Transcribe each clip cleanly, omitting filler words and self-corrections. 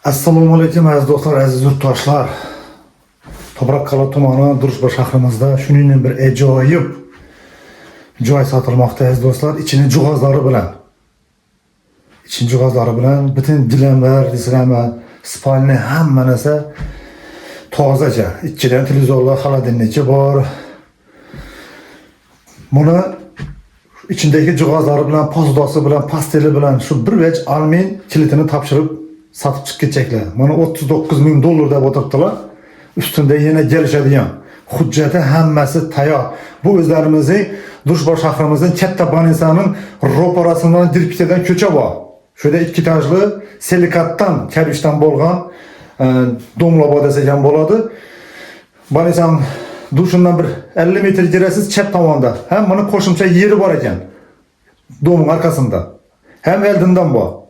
Assalomu alaykum aziz do'stlar, aziz yurtdoshlar. To'broqqal'a tumani Durishba shahrimizda shuningdek bir ajoyib joy sotilmoqda aziz do'stlar, ichini jihozlari bilan. İçin cihazları bilan bütün dilemler, dizilama, spalni hamma narsa tozaca. İçidan televizorlar, xolodilniki bor. Buni içindeki cihazları bilan, posudasi bilan, pasteli bilan şu bir vech almin kilitini topshirib satıp chiqib ketecekler. Mana 39 ming dollar deb o'tiribdilar. Üstünde yine gelişadigan hujjati hammasi tayyor. Bu o'zlarimizning Durishba shahrimizning katta banisaning ro'parasidan dirpitadan ko'cha bor. Şöyle iki etajlı silikattan, kerpiçten bolgan domlaba desegen boladı. Banisan duşundan bir 50 metre giresiz çep tamamda. Hem bunun koşumça yeri var eken. Domun arkasında. Hem eldinden bu.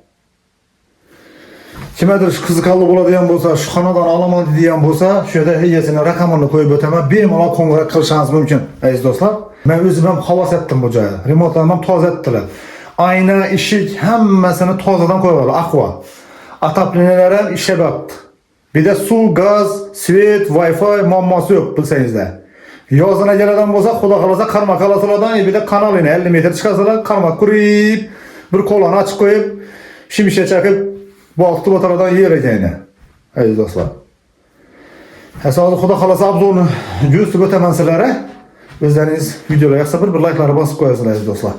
Kimedir şu kızıkallı bola diyen bolsa, şu kanadan alamadı diyen bolsa, şöyle heyesine rakamını koyup öteme, bemalol kongrak kılışanız mümkün. Aziz dostlar. Ben özüm hem havas ettim bu caya. Remontlarından toz ettiler. Ayna, ışık, hemmasini tozadan koyuyorlar, aqua. Ataplinelerin işe baktı. Bir de su, gaz, svet, wifi, mamması yok bilseniz-de. Yazına geleden bolsa, xudo kalasa karmak alasılardan, bir de kanal yine 50 metre çıkarsalar, karmak kuruyup, bir kolanı açık koyup, şimşe çakıp, bu altı bataradan yer edeyine. Aziz dostlar. Hesabı xudo kalasa abzonu göğüslük ötemensilere, özleriniz videoya yaksa bir like'ları basıp koyarsınız aziz dostlar.